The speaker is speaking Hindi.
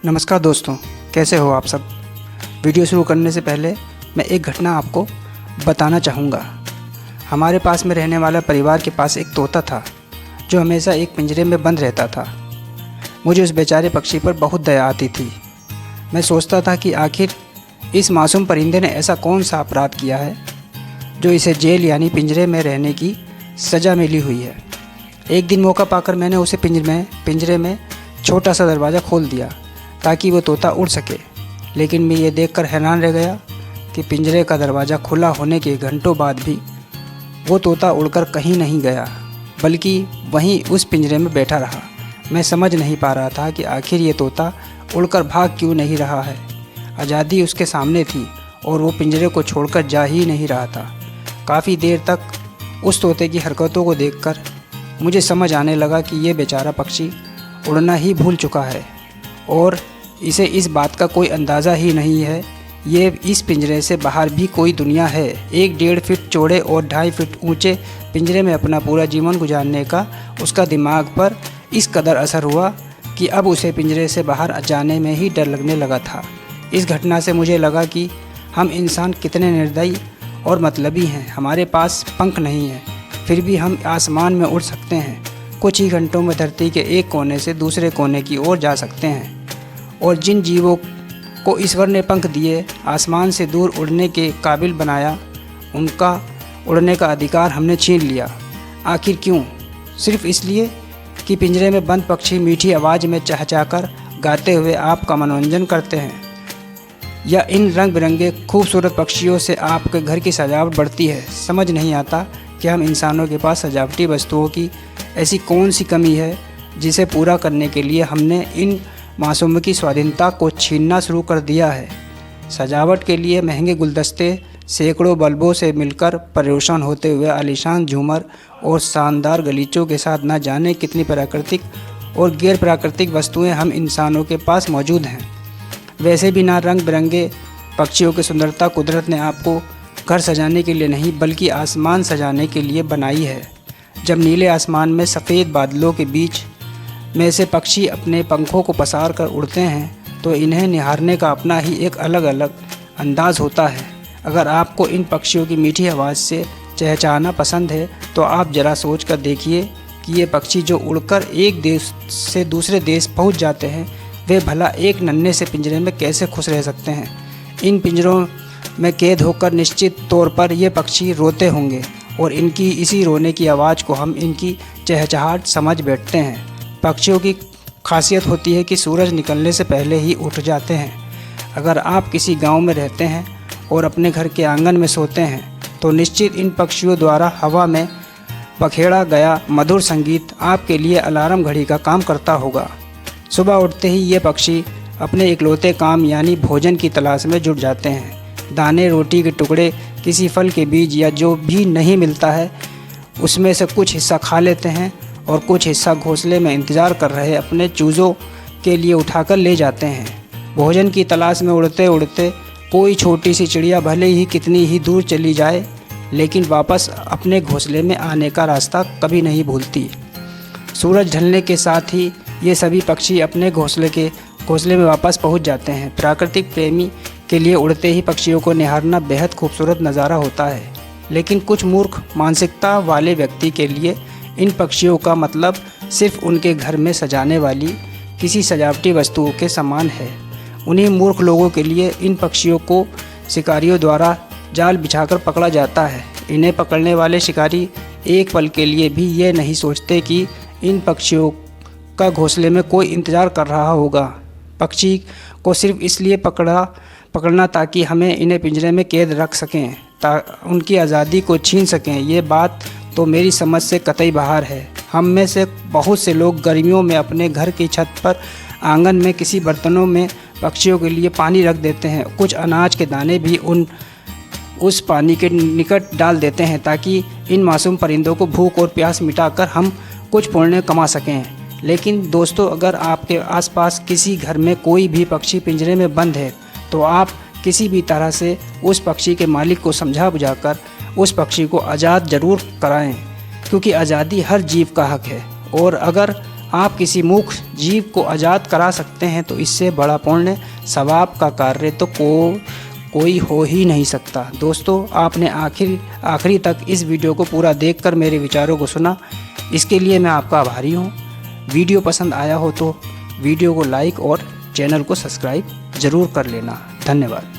नमस्कार दोस्तों, कैसे हो आप सब। वीडियो शुरू करने से पहले मैं एक घटना आपको बताना चाहूँगा। हमारे पास में रहने वाला परिवार के पास एक तोता था जो हमेशा एक पिंजरे में बंद रहता था। मुझे उस बेचारे पक्षी पर बहुत दया आती थी। मैं सोचता था कि आखिर इस मासूम परिंदे ने ऐसा कौन सा अपराध किया है जो इसे जेल यानी पिंजरे में रहने की सज़ा मिली हुई है। एक दिन मौका पाकर मैंने उसे पिंजरे में छोटा सा दरवाज़ा खोल दिया ताकि वो तोता उड़ सके। लेकिन मैं ये देखकर हैरान रह गया कि पिंजरे का दरवाज़ा खुला होने के घंटों बाद भी वो तोता उड़कर कहीं नहीं गया, बल्कि वहीं उस पिंजरे में बैठा रहा। मैं समझ नहीं पा रहा था कि आखिर ये तोता उड़कर भाग क्यों नहीं रहा है। आज़ादी उसके सामने थी और वो पिंजरे को छोड़कर जा ही नहीं रहा था। काफ़ी देर तक उस तोते की हरकतों को देखकर मुझे समझ आने लगा कि ये बेचारा पक्षी उड़ना ही भूल चुका है और इसे इस बात का कोई अंदाज़ा ही नहीं है ये इस पिंजरे से बाहर भी कोई दुनिया है। 1-1.5 फीट चौड़े और 2.5 फीट ऊंचे पिंजरे में अपना पूरा जीवन गुजारने का उसका दिमाग पर इस कदर असर हुआ कि अब उसे पिंजरे से बाहर जाने में ही डर लगने लगा था। इस घटना से मुझे लगा कि हम इंसान कितने निर्दयी और मतलबी हैं। हमारे पास पंख नहीं है, फिर भी हम आसमान में उड़ सकते हैं। कुछ ही घंटों में धरती के एक कोने से दूसरे कोने की ओर जा सकते हैं। और जिन जीवों को ईश्वर ने पंख दिए, आसमान से दूर उड़ने के काबिल बनाया, उनका उड़ने का अधिकार हमने छीन लिया। आखिर क्यों? सिर्फ इसलिए कि पिंजरे में बंद पक्षी मीठी आवाज़ में चहचहाकर गाते हुए आपका मनोरंजन करते हैं, या इन रंग बिरंगे खूबसूरत पक्षियों से आपके घर की सजावट बढ़ती है। समझ नहीं आता कि हम इंसानों के पास सजावटी वस्तुओं की ऐसी कौन सी कमी है जिसे पूरा करने के लिए हमने इन मासूम की स्वाधीनता को छीनना शुरू कर दिया है। सजावट के लिए महंगे गुलदस्ते, सैकड़ों बल्बों से मिलकर परेशान होते हुए आलीशान झूमर और शानदार गलीचों के साथ न जाने कितनी प्राकृतिक और गैर प्राकृतिक वस्तुएं हम इंसानों के पास मौजूद हैं। वैसे भी ना रंग बिरंगे पक्षियों की सुंदरता कुदरत ने आपको घर सजाने के लिए नहीं बल्कि आसमान सजाने के लिए बनाई है। जब नीले आसमान में सफ़ेद बादलों के बीच में से पक्षी अपने पंखों को पसार कर उड़ते हैं तो इन्हें निहारने का अपना ही एक अलग अलग अंदाज़ होता है। अगर आपको इन पक्षियों की मीठी आवाज़ से चहचहाना पसंद है तो आप ज़रा सोच कर देखिए कि ये पक्षी जो उड़कर एक देश से दूसरे देश पहुंच जाते हैं, वे भला एक नन्हे से पिंजरे में कैसे खुश रह सकते हैं। इन पिंजरों में कैद होकर निश्चित तौर पर ये पक्षी रोते होंगे और इनकी इसी रोने की आवाज़ को हम इनकी चहचहाट समझ बैठते हैं। पक्षियों की खासियत होती है कि सूरज निकलने से पहले ही उठ जाते हैं। अगर आप किसी गांव में रहते हैं और अपने घर के आंगन में सोते हैं तो निश्चित इन पक्षियों द्वारा हवा में बखेड़ा गया मधुर संगीत आपके लिए अलार्म घड़ी का काम करता होगा। सुबह उठते ही ये पक्षी अपने इकलौते काम यानी भोजन की तलाश में जुट जाते हैं। दाने, रोटी के टुकड़े, किसी फल के बीज या जो भी नहीं मिलता है उसमें से कुछ हिस्सा खा लेते हैं और कुछ हिस्सा घोंसले में इंतज़ार कर रहे अपने चूज़ों के लिए उठाकर ले जाते हैं। भोजन की तलाश में उड़ते उड़ते कोई छोटी सी चिड़िया भले ही कितनी ही दूर चली जाए लेकिन वापस अपने घोंसले में आने का रास्ता कभी नहीं भूलती। सूरज ढलने के साथ ही ये सभी पक्षी अपने घोंसले में वापस पहुंच जाते हैं। प्राकृतिक प्रेमी के लिए उड़ते ही पक्षियों को निहारना बेहद खूबसूरत नज़ारा होता है, लेकिन कुछ मूर्ख मानसिकता वाले व्यक्ति के लिए इन पक्षियों का मतलब सिर्फ उनके घर में सजाने वाली किसी सजावटी वस्तुओं के समान है। उन्हीं मूर्ख लोगों के लिए इन पक्षियों को शिकारियों द्वारा जाल बिछाकर पकड़ा जाता है। इन्हें पकड़ने वाले शिकारी एक पल के लिए भी ये नहीं सोचते कि इन पक्षियों का घोंसले में कोई इंतज़ार कर रहा होगा। पक्षी को सिर्फ इसलिए पकड़ना ताकि हमें इन्हें पिंजरे में कैद रख सकें, उनकी आज़ादी को छीन सकें। ये बात तो मेरी समझ से कतई बाहर है। हम में से बहुत से लोग गर्मियों में अपने घर की छत पर आंगन में किसी बर्तनों में पक्षियों के लिए पानी रख देते हैं। कुछ अनाज के दाने भी उस पानी के निकट डाल देते हैं ताकि इन मासूम परिंदों को भूख और प्यास मिटाकर हम कुछ पुण्य कमा सकें। लेकिन दोस्तों, अगर आपके आसपास किसी घर में कोई भी पक्षी पिंजरे में बंद है तो आप किसी भी तरह से उस पक्षी के मालिक को समझा बुझाकर उस पक्षी को आज़ाद ज़रूर कराएं, क्योंकि आज़ादी हर जीव का हक है। और अगर आप किसी मूक जीव को आज़ाद करा सकते हैं तो इससे बड़ा पुण्य सवाब का कार्य तो कोई हो ही नहीं सकता। दोस्तों, आपने आखिरी तक इस वीडियो को पूरा देखकर मेरे विचारों को सुना, इसके लिए मैं आपका आभारी हूँ। वीडियो पसंद आया हो तो वीडियो को लाइक और चैनल को सब्सक्राइब ज़रूर कर लेना। धन्यवाद।